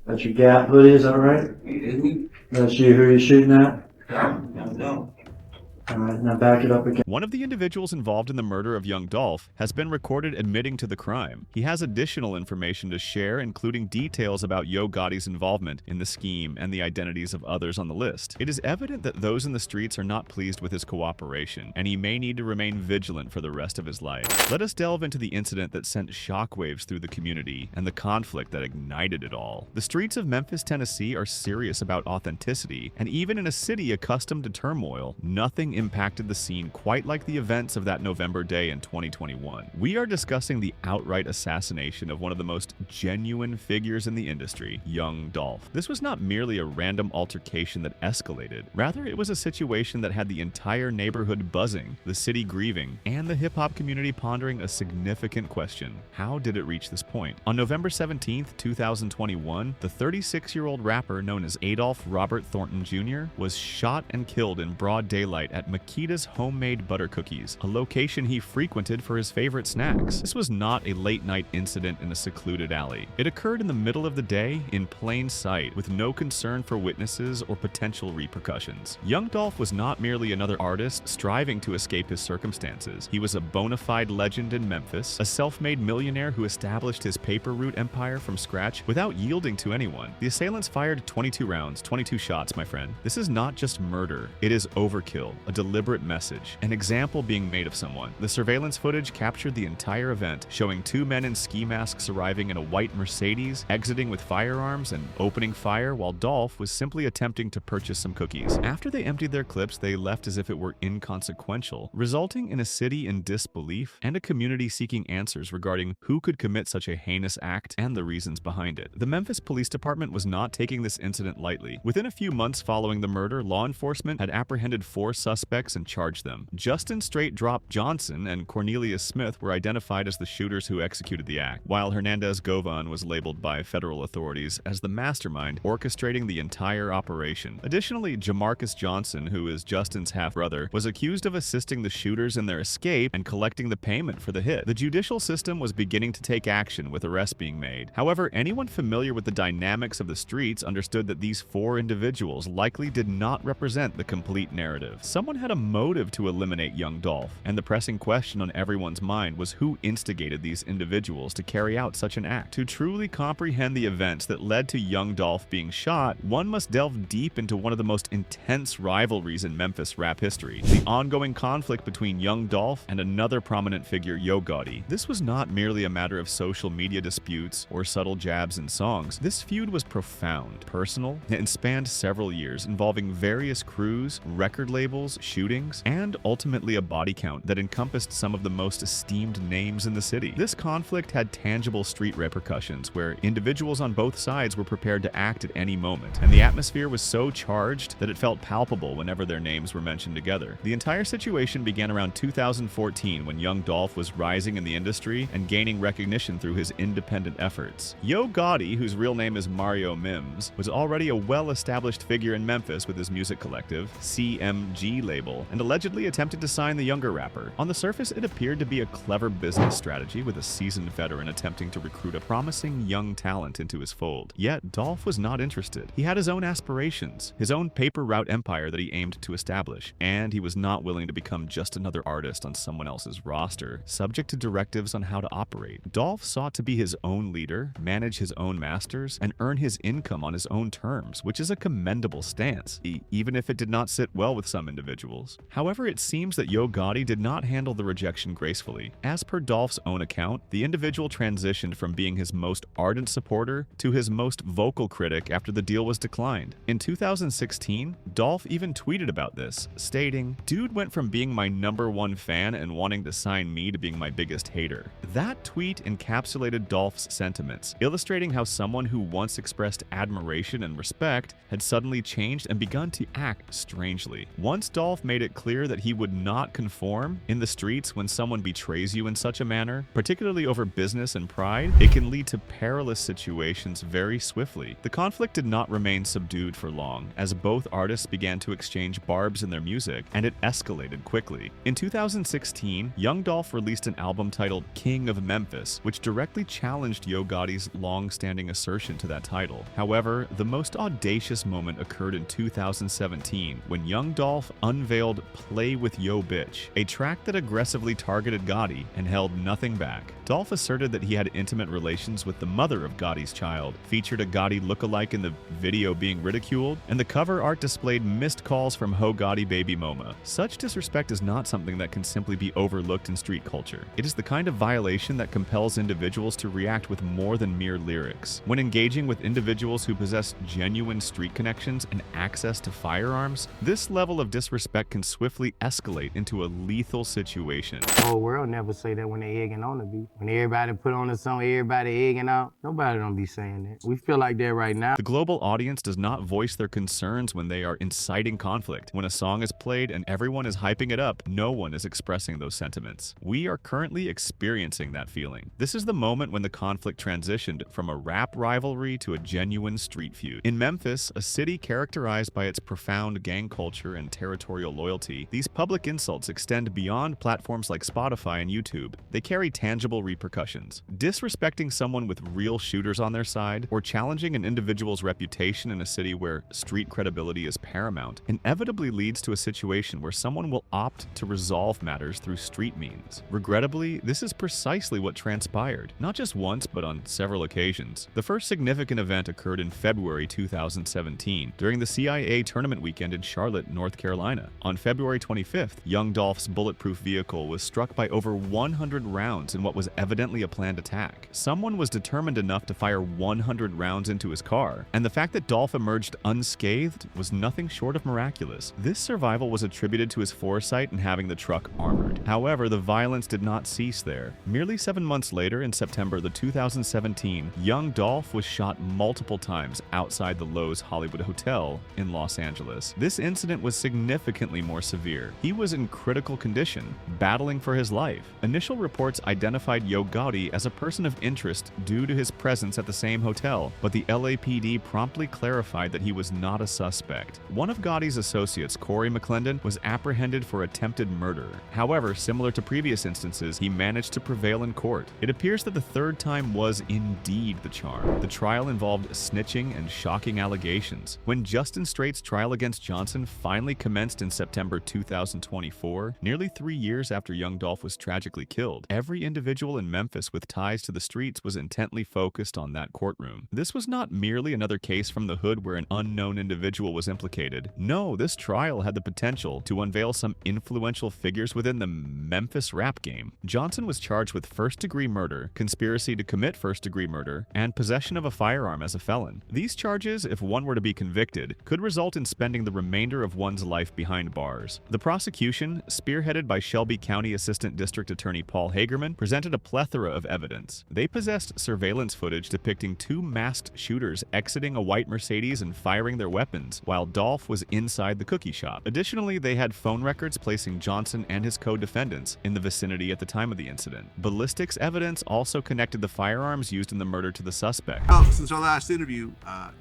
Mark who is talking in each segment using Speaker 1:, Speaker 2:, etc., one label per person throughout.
Speaker 1: That's your Gap hoodie, is that right? That's you who you're shooting at?
Speaker 2: No.
Speaker 1: All right, now back it up again.
Speaker 3: One of the individuals involved in the murder of young Dolph has been recorded admitting to the crime. He has additional information to share, including details about Yo Gotti's involvement in the scheme and the identities of others on the list. It is evident that those in the streets are not pleased with his cooperation, and he may need to remain vigilant for the rest of his life. Let us delve into the incident that sent shockwaves through the community and the conflict that ignited it all. The streets of Memphis, Tennessee are serious about authenticity, and even in a city accustomed to turmoil, nothing impacted the scene quite like the events of that November day in 2021. We are discussing the outright assassination of one of the most genuine figures in the industry, young Dolph. This was not merely a random altercation that escalated. Rather, it was a situation that had the entire neighborhood buzzing, the city grieving, and the hip-hop community pondering a significant question. How did it reach this point? On November 17, 2021, the 36-year-old rapper known as Adolph Robert Thornton Jr. was shot and killed in broad daylight at Makita's Homemade Butter Cookies, a location he frequented for his favorite snacks. This was not a late-night incident in a secluded alley. It occurred in the middle of the day, in plain sight, with no concern for witnesses or potential repercussions. Young Dolph was not merely another artist striving to escape his circumstances. He was a bona fide legend in Memphis, a self-made millionaire who established his paper route empire from scratch without yielding to anyone. The assailants fired 22 rounds, 22 shots, my friend. This is not just murder. It is overkill, a deliberate message, an example being made of someone. The surveillance footage captured the entire event, showing two men in ski masks arriving in a white Mercedes, exiting with firearms and opening fire while Dolph was simply attempting to purchase some cookies. After they emptied their clips, they left as if it were inconsequential, resulting in a city in disbelief and a community seeking answers regarding who could commit such a heinous act and the reasons behind it. The Memphis Police Department was not taking this incident lightly. Within a few months following the murder, law enforcement had apprehended 4 suspects and charged them. Justin Straight Drop Johnson and Cornelius Smith were identified as the shooters who executed the act, while Hernandez Govan was labeled by federal authorities as the mastermind orchestrating the entire operation. Additionally, Jamarcus Johnson, who is Justin's half-brother, was accused of assisting the shooters in their escape and collecting the payment for the hit. The judicial system was beginning to take action, with arrests being made. However, anyone familiar with the dynamics of the streets understood that these 4 individuals likely did not represent the complete narrative. Someone had a motive to eliminate young Dolph, and the pressing question on everyone's mind was who instigated these individuals to carry out such an act. To truly comprehend the events that led to young Dolph being shot, one must delve deep into one of the most intense rivalries in Memphis rap history, the ongoing conflict between young Dolph and another prominent figure, Yo Gotti. This was not merely a matter of social media disputes or subtle jabs in songs. This feud was profound, personal, and spanned several years, involving various crews, record labels, shootings, and ultimately a body count that encompassed some of the most esteemed names in the city. This conflict had tangible street repercussions where individuals on both sides were prepared to act at any moment, and the atmosphere was so charged that it felt palpable whenever their names were mentioned together. The entire situation began around 2014 when young Dolph was rising in the industry and gaining recognition through his independent efforts. Yo Gotti, whose real name is Mario Mims, was already a well-established figure in Memphis with his music collective, CMG label, and allegedly attempted to sign the younger rapper. On the surface, it appeared to be a clever business strategy with a seasoned veteran attempting to recruit a promising young talent into his fold. Yet, Dolph was not interested. He had his own aspirations, his own paper route empire that he aimed to establish, and he was not willing to become just another artist on someone else's roster, subject to directives on how to operate. Dolph sought to be his own leader, manage his own masters, and earn his income on his own terms, which is a commendable stance, even if it did not sit well with some individuals. However, it seems that Yo Gotti did not handle the rejection gracefully. As per Dolph's own account, the individual transitioned from being his most ardent supporter to his most vocal critic after the deal was declined. In 2016, Dolph even tweeted about this, stating, "Dude went from being my #1 fan and wanting to sign me to being my biggest hater." That tweet encapsulated Dolph's sentiments, illustrating how someone who once expressed admiration and respect had suddenly changed and begun to act strangely. Once Dolph Dolph made it clear that he would not conform. In the streets, when someone betrays you in such a manner, particularly over business and pride, it can lead to perilous situations very swiftly. The conflict did not remain subdued for long, as both artists began to exchange barbs in their music, and it escalated quickly. In 2016, young Dolph released an album titled King of Memphis, which directly challenged Yo Gotti's long-standing assertion to that title. However, the most audacious moment occurred in 2017, when young Dolph unveiled Play With Yo Bitch, a track that aggressively targeted Gotti and held nothing back. Dolph asserted that he had intimate relations with the mother of Gotti's child, featured a Gotti lookalike in the video being ridiculed, and the cover art displayed missed calls from Ho Gotti baby Moma. Such disrespect is not something that can simply be overlooked in street culture. It is the kind of violation that compels individuals to react with more than mere lyrics. When engaging with individuals who possess genuine street connections and access to firearms, this level of disrespect can swiftly escalate into a lethal situation.
Speaker 2: The whole world never say that when they egging on the beat. When everybody put on a song, everybody egging out, nobody don't be saying that. We feel like that right now.
Speaker 3: The global audience does not voice their concerns when they are inciting conflict. When a song is played and everyone is hyping it up, no one is expressing those sentiments. We are currently experiencing that feeling. This is the moment when the conflict transitioned from a rap rivalry to a genuine street feud. In Memphis, a city characterized by its profound gang culture and territorial loyalty, these public insults extend beyond platforms like Spotify and YouTube. They carry tangible repercussions. Disrespecting someone with real shooters on their side, or challenging an individual's reputation in a city where street credibility is paramount, inevitably leads to a situation where someone will opt to resolve matters through street means. Regrettably, this is precisely what transpired, not just once but on several occasions. The first significant event occurred in February 2017, during the CIA tournament weekend in Charlotte, North Carolina. On February 25th, young Dolph's bulletproof vehicle was struck by over 100 rounds in what was evidently a planned attack. Someone was determined enough to fire 100 rounds into his car, and the fact that Dolph emerged unscathed was nothing short of miraculous. This survival was attributed to his foresight in having the truck armored. However, the violence did not cease there. Merely 7 months later, in September 2017, young Dolph was shot multiple times outside the Loews Hollywood Hotel in Los Angeles. This incident was significantly more severe. He was in critical condition, battling for his life. Initial reports identified Yo Gotti as a person of interest due to his presence at the same hotel, but the LAPD promptly clarified that he was not a suspect. One of Gotti's associates, Corey McClendon, was apprehended for attempted murder. However, similar to previous instances, he managed to prevail in court. It appears that the third time was indeed the charm. The trial involved snitching and shocking allegations. When Justin Straight's trial against Johnson finally commenced in September 2024, nearly 3 years after young Dolph was tragically killed, every individual in Memphis with ties to the streets was intently focused on that courtroom. This was not merely another case from the hood where an unknown individual was implicated. No, this trial had the potential to unveil some influential figures within the Memphis rap game. Johnson was charged with first-degree murder, conspiracy to commit first-degree murder, and possession of a firearm as a felon. These charges, if one were to be convicted, could result in spending the remainder of one's life behind bars. The prosecution, spearheaded by Shelby County Assistant District Attorney Paul Hagerman, presented a plethora of evidence. They possessed surveillance footage depicting two masked shooters exiting a white Mercedes and firing their weapons, while Dolph was inside the cookie shop. Additionally, they had phone records placing Johnson and his co-defendants in the vicinity at the time of the incident. Ballistics evidence also connected the firearms used in the murder to the suspect.
Speaker 4: Since our last interview,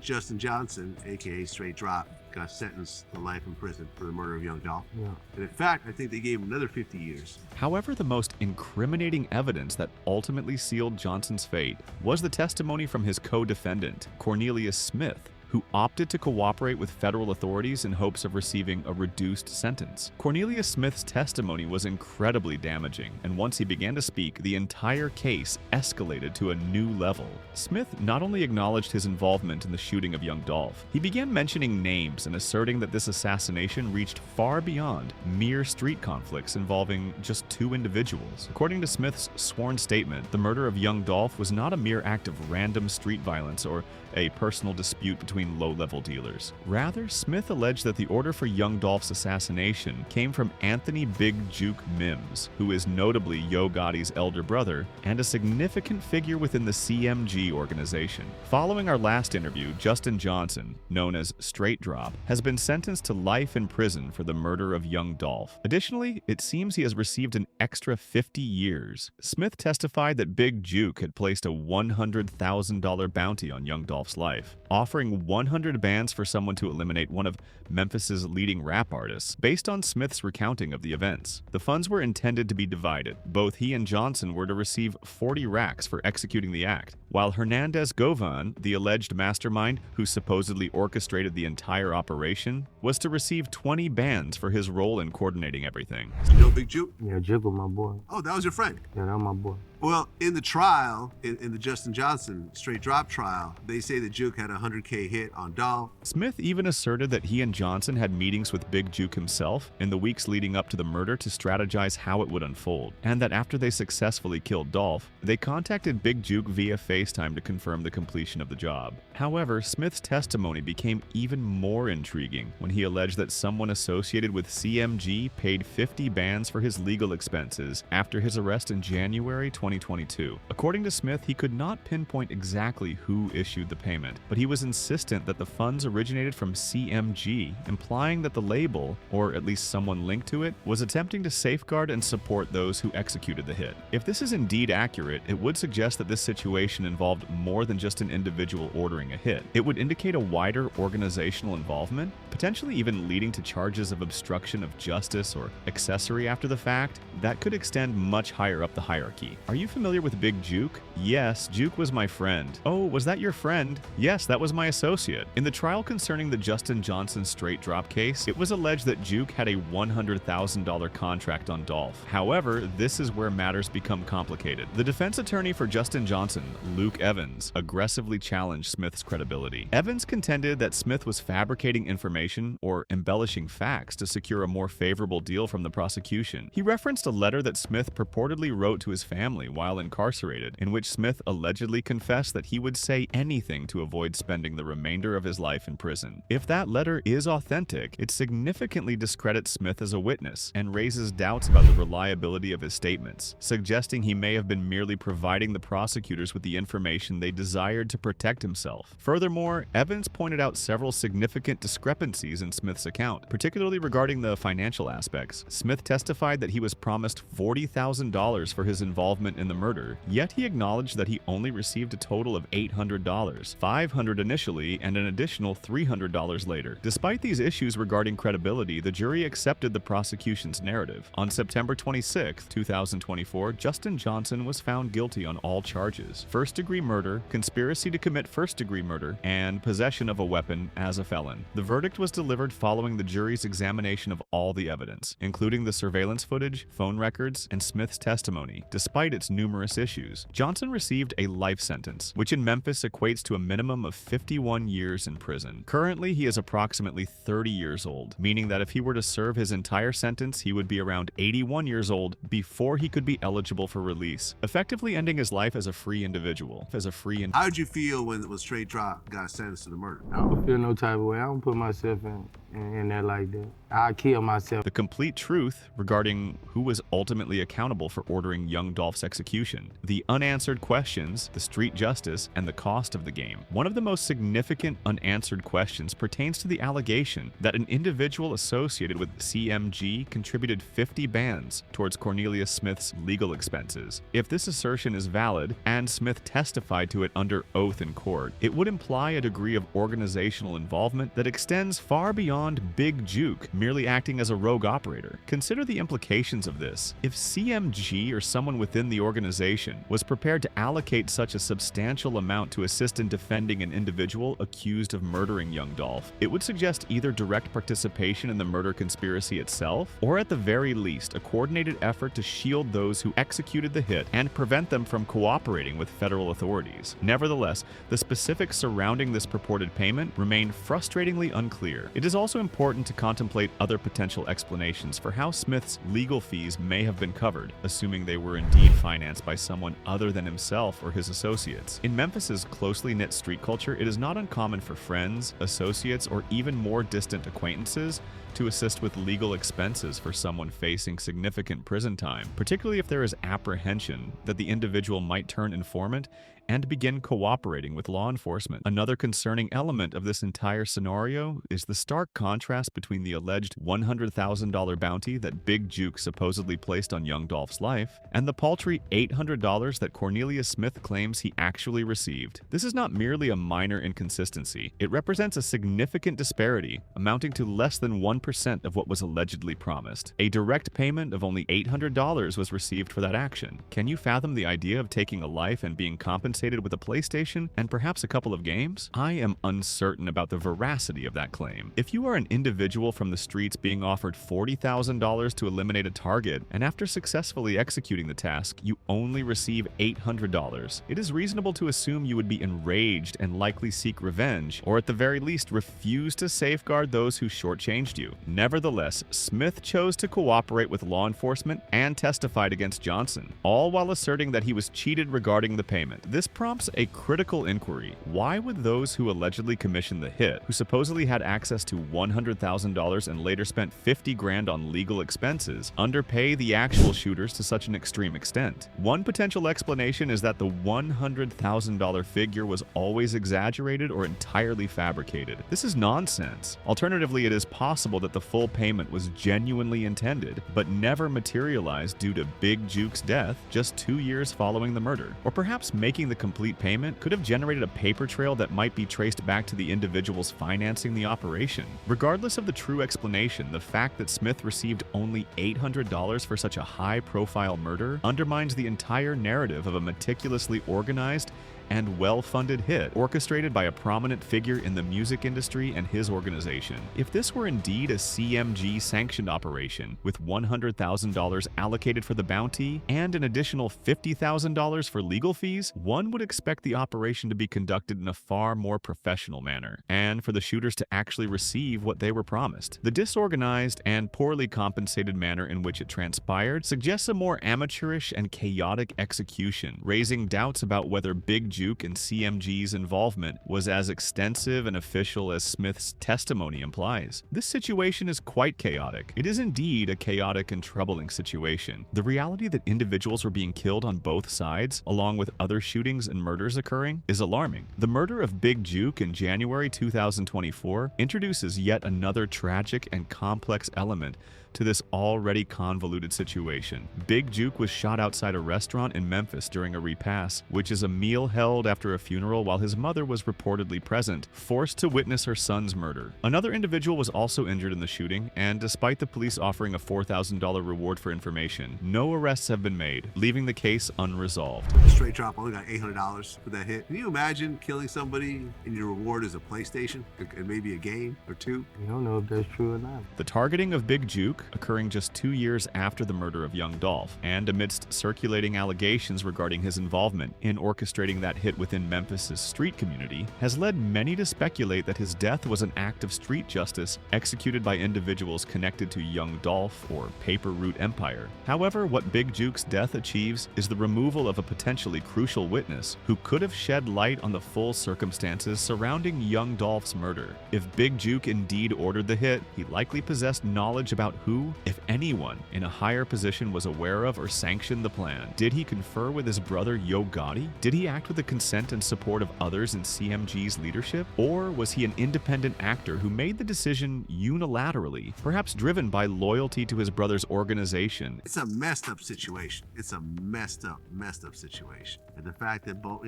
Speaker 4: Justin Johnson, aka Straight Drop, got sentenced to life in prison for the murder of young Dolph.
Speaker 2: Yeah.
Speaker 4: And in fact, I think they gave him another 50 years.
Speaker 3: However, the most incriminating evidence that ultimately sealed Johnson's fate was the testimony from his co-defendant, Cornelius Smith, who opted to cooperate with federal authorities in hopes of receiving a reduced sentence. Cornelius Smith's testimony was incredibly damaging, and once he began to speak, the entire case escalated to a new level. Smith not only acknowledged his involvement in the shooting of young Dolph, he began mentioning names and asserting that this assassination reached far beyond mere street conflicts involving just two individuals. According to Smith's sworn statement, the murder of young Dolph was not a mere act of random street violence or a personal dispute between low-level dealers. Rather, Smith alleged that the order for young Dolph's assassination came from Anthony Big Juke Mims, who is notably Yo Gotti's elder brother and a significant figure within the CMG organization. Following our last interview, Justin Johnson, known as Straight Drop, has been sentenced to life in prison for the murder of young Dolph. Additionally, it seems he has received an extra 50 years. Smith testified that Big Juke had placed a $100,000 bounty on young Dolph's life, offering 100 bands for someone to eliminate one of Memphis's leading rap artists. Based on Smith's recounting of the events, the funds were intended to be divided. Both he and Johnson were to receive 40 racks for executing the act, while Hernandez Govan, the alleged mastermind who supposedly orchestrated the entire operation, was to receive 20 bands for his role in coordinating everything.
Speaker 4: You know Big Juke?
Speaker 2: Yeah, Juke was my boy.
Speaker 4: Oh, that was your friend.
Speaker 2: Yeah, that was my boy.
Speaker 4: Well, in the trial, in the Justin Johnson straight drop trial, they say that Juke had a 100K hit on Dolph.
Speaker 3: Smith even asserted that he and Johnson had meetings with Big Juke himself in the weeks leading up to the murder to strategize how it would unfold, and that after they successfully killed Dolph, they contacted Big Juke via FaceTime to confirm the completion of the job. However, Smith's testimony became even more intriguing when he alleged that someone associated with CMG paid 50 bands for his legal expenses after his arrest in January 2022. According to Smith, he could not pinpoint exactly who issued the payment, but he was insistent that the funds originated from CMG, implying that the label, or at least someone linked to it, was attempting to safeguard and support those who executed the hit. If this is indeed accurate, it would suggest that this situation involved more than just an individual ordering a hit. It would indicate a wider organizational involvement, potentially even leading to charges of obstruction of justice or accessory after the fact that could extend much higher up the hierarchy. Are you familiar with Big Juke? Yes, Juke was my friend. Oh, was that your friend? Yes, that was my associate. In the trial concerning the Justin Johnson straight drop case, it was alleged that Juke had a $100,000 contract on Dolph. However, this is where matters become complicated. The defense attorney for Justin Johnson, Luke Evans, aggressively challenged Smith's credibility. Evans contended that Smith was fabricating information or embellishing facts to secure a more favorable deal from the prosecution. He referenced a letter that Smith purportedly wrote to his family while incarcerated, in which Smith allegedly confessed that he would say anything to avoid spending the remainder of his life in prison. If that letter is authentic, it significantly discredits Smith as a witness and raises doubts about the reliability of his statements, suggesting he may have been merely providing the prosecutors with the information they desired to protect himself. Furthermore, Evans pointed out several significant discrepancies in Smith's account, particularly regarding the financial aspects. Smith testified that he was promised $40,000 for his involvement in the murder, yet he acknowledged that he only received a total of $800, $500 initially and an additional $300 later. Despite these issues regarding credibility, the jury accepted the prosecution's narrative. On September 26, 2024, Justin Johnson was found guilty on all charges: first-degree murder, conspiracy to commit first-degree murder, and possession of a weapon as a felon. The verdict was delivered following the jury's examination of all the evidence, including the surveillance footage, phone records, and Smith's testimony. Despite its numerous issues, Johnson received a life sentence, which in Memphis equates to a minimum of 51 years in prison. Currently, he is approximately 30 years old, meaning that if he were to serve his entire sentence, he would be around 81 years old before he could be eligible for release, effectively ending his life as a free individual.
Speaker 4: How did you feel when Straight Drop got sentenced to the murder?
Speaker 2: I don't feel no type of way. I don't put myself in that like that. I kill myself.
Speaker 3: The complete truth regarding who was ultimately accountable for ordering young Dolph's execution, the unanswered questions, the street justice, and the cost of the game. One of the most significant unanswered questions pertains to the allegation that an individual associated with CMG contributed 50 bands towards Cornelius Smith's legal expenses. If this assertion is valid, and Smith testified to it under oath in court, it would imply a degree of organizational involvement that extends far beyond Big Juke merely acting as a rogue operator. Consider the implications of this. If CMG or someone within the organization was prepared to allocate such a substantial amount to assist in defending an individual accused of murdering young Dolph, it would suggest either direct participation in the murder conspiracy itself, or at the very least, a coordinated effort to shield those who executed the hit and prevent them from cooperating with federal authorities. Nevertheless, the specifics surrounding this purported payment remain frustratingly unclear. It is also also important to contemplate other potential explanations for how Smith's legal fees may have been covered, assuming they were indeed financed by someone other than himself or his associates. In Memphis's closely knit street culture, it is not uncommon for friends, associates, or even more distant acquaintances to assist with legal expenses for someone facing significant prison time, particularly if there is apprehension that the individual might turn informant and begin cooperating with law enforcement. Another concerning element of this entire scenario is the stark contrast between the alleged $100,000 bounty that Big Juke supposedly placed on young Dolph's life and the paltry $800 that Cornelius Smith claims he actually received. This is not merely a minor inconsistency. It represents a significant disparity, amounting to less than 1% of what was allegedly promised. A direct payment of only $800 was received for that action. Can you fathom the idea of taking a life and being compensated with a PlayStation and perhaps a couple of games? I am uncertain about the veracity of that claim. If you are an individual from the streets being offered $40,000 to eliminate a target, and after successfully executing the task, you only receive $800, it is reasonable to assume you would be enraged and likely seek revenge, or at the very least refuse to safeguard those who shortchanged you. Nevertheless, Smith chose to cooperate with law enforcement and testified against Johnson, all while asserting that he was cheated regarding the payment. This prompts a critical inquiry. Why would those who allegedly commissioned the hit, who supposedly had access to $100,000 and later spent $50 grand on legal expenses, underpay the actual shooters to such an extreme extent? One potential explanation is that the $100,000 figure was always exaggerated or entirely fabricated. This is nonsense. Alternatively, it is possible that the full payment was genuinely intended, but never materialized due to Big Juke's death just 2 years following the murder. Or perhaps making the complete payment could have generated a paper trail that might be traced back to the individuals financing the operation. Regardless of the true explanation, the fact that Smith received only $800 for such a high-profile murder undermines the entire narrative of a meticulously organized and well-funded hit, orchestrated by a prominent figure in the music industry and his organization. If this were indeed a CMG-sanctioned operation, with $100,000 allocated for the bounty and an additional $50,000 for legal fees, one would expect the operation to be conducted in a far more professional manner, and for the shooters to actually receive what they were promised. The disorganized and poorly compensated manner in which it transpired suggests a more amateurish and chaotic execution, raising doubts about whether Big Juke and CMG's involvement was as extensive and official as Smith's testimony implies. This situation is quite chaotic. It is indeed a chaotic and troubling situation. The reality that individuals were being killed on both sides, along with other shootings and murders occurring, is alarming. The murder of Big Juke in January 2024 introduces yet another tragic and complex element to this already convoluted situation. Big Juke was shot outside a restaurant in Memphis during a repast, which is a meal held after a funeral while his mother was reportedly present, forced to witness her son's murder. Another individual was also injured in the shooting, and despite the police offering a $4,000 reward for information, no arrests have been made, leaving the case unresolved.
Speaker 4: Straight Drop only got $800 for that hit. Can you imagine killing somebody and your reward is a PlayStation and maybe a game or two?
Speaker 2: You don't know if that's true or not.
Speaker 3: The targeting of Big Juke, occurring just 2 years after the murder of young Dolph, and amidst circulating allegations regarding his involvement in orchestrating that hit within Memphis's street community, has led many to speculate that his death was an act of street justice executed by individuals connected to young Dolph or Paper Route Empire. However, what Big Juke's death achieves is the removal of a potentially crucial witness who could have shed light on the full circumstances surrounding young Dolph's murder. If Big Juke indeed ordered the hit, he likely possessed knowledge about who, if anyone, in a higher position was aware of or sanctioned the plan. Did he confer with his brother Gotti? Did he act with the consent and support of others in CMG's leadership? Or was he an independent actor who made the decision unilaterally, perhaps driven by loyalty to his brother's organization?
Speaker 4: It's a messed up situation. It's a messed up situation. And the fact that both,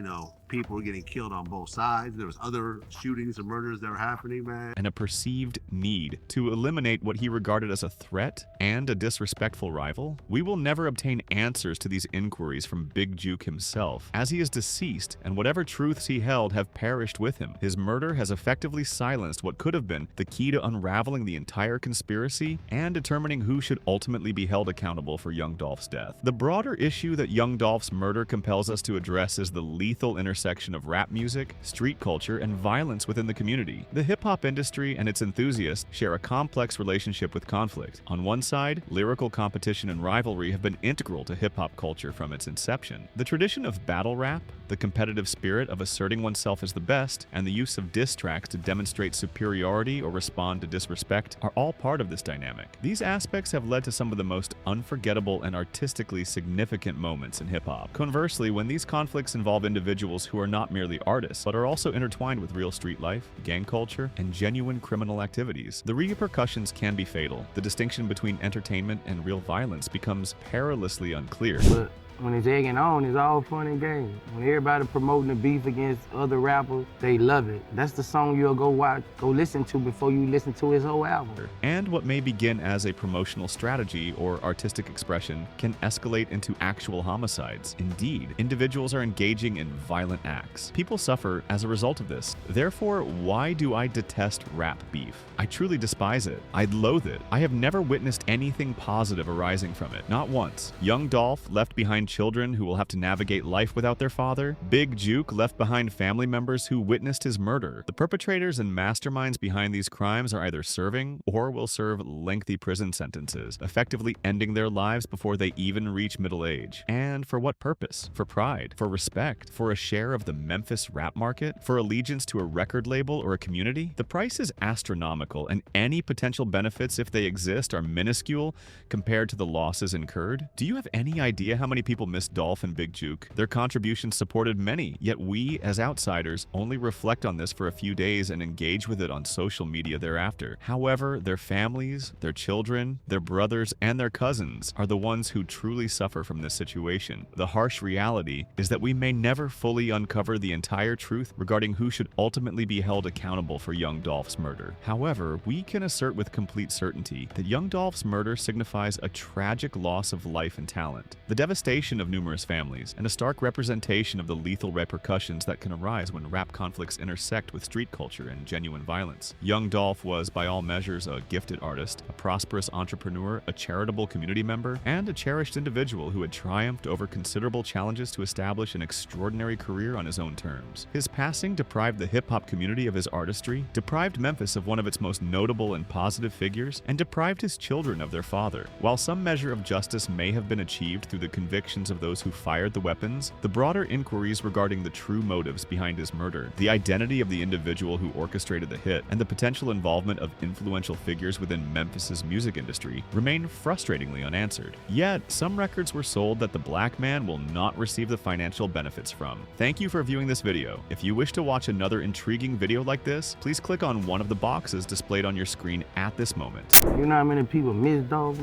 Speaker 4: people were getting killed on both sides, there was other shootings and murders that were happening, man.
Speaker 3: And a perceived need to eliminate what he regarded as a threat and a disrespectful rival? We will never obtain answers to these inquiries from Big Juke himself, as he is deceased erased, and whatever truths he held have perished with him. His murder has effectively silenced what could have been the key to unraveling the entire conspiracy and determining who should ultimately be held accountable for young Dolph's death. The broader issue that young Dolph's murder compels us to address is the lethal intersection of rap music, street culture, and violence within the community. The hip-hop industry and its enthusiasts share a complex relationship with conflict. On one side, lyrical competition and rivalry have been integral to hip-hop culture from its inception. The tradition of battle rap, the competitive spirit of asserting oneself as the best, and the use of diss tracks to demonstrate superiority or respond to disrespect are all part of this dynamic. These aspects have led to some of the most unforgettable and artistically significant moments in hip-hop. Conversely, when these conflicts involve individuals who are not merely artists, but are also intertwined with real street life, gang culture, and genuine criminal activities, the repercussions can be fatal. The distinction between entertainment and real violence becomes perilously unclear.
Speaker 2: But when it's egging on, it's all fun and games. When everybody promoting the beef against other rappers, they love it. That's the song you'll go watch, go listen to before you listen to his whole album.
Speaker 3: And what may begin as a promotional strategy or artistic expression can escalate into actual homicides. Indeed, individuals are engaging in violent acts. People suffer as a result of this. Therefore, why do I detest rap beef? I truly despise it. I loathe it. I have never witnessed anything positive arising from it. Not once. Young Dolph left behind children who will have to navigate life without their father. Big Juke left behind family members who witnessed his murder. The perpetrators and masterminds behind these crimes are either serving or will serve lengthy prison sentences, effectively ending their lives before they even reach middle age. And for what purpose? For pride? For respect? For a share of the Memphis rap market? For allegiance to a record label or a community? The price is astronomical, and any potential benefits, if they exist, are minuscule compared to the losses incurred. Do you have any idea how many people miss Dolph and Big Juke? Their contributions supported many, yet we, as outsiders, only reflect on this for a few days and engage with it on social media thereafter. However, their families, their children, their brothers, and their cousins are the ones who truly suffer from this situation. The harsh reality is that we may never fully uncover the entire truth regarding who should ultimately be held accountable for young Dolph's murder. However, we can assert with complete certainty that young Dolph's murder signifies a tragic loss of life and talent, the devastation of numerous families, and a stark representation of the lethal repercussions that can arise when rap conflicts intersect with street culture and genuine violence. Young Dolph was, by all measures, a gifted artist, a prosperous entrepreneur, a charitable community member, and a cherished individual who had triumphed over considerable challenges to establish an extraordinary career on his own terms. His passing deprived the hip-hop community of his artistry, deprived Memphis of one of its most notable and positive figures, and deprived his children of their father. While some measure of justice may have been achieved through the convictions of those who fired the weapons, the broader inquiries regarding the true motives behind his murder, the identity of the individual who orchestrated the hit, and the potential involvement of influential figures within Memphis's music industry remain frustratingly unanswered. Yet, some records were sold that the black man will not receive the financial benefits from. Thank you for viewing this video. If you wish to watch another intriguing video like this, please click on one of the boxes displayed on your screen at this moment.
Speaker 2: You know how many people miss Dolph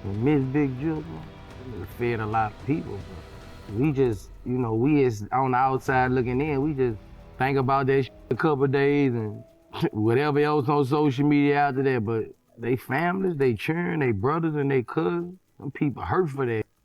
Speaker 2: and miss Big Juke? It fed a lot of people. But we just, you know, we as on the outside looking in, we just think about that a couple of days and whatever else on social media after that. But they families, they children, they brothers and they cousins, some people hurt for that.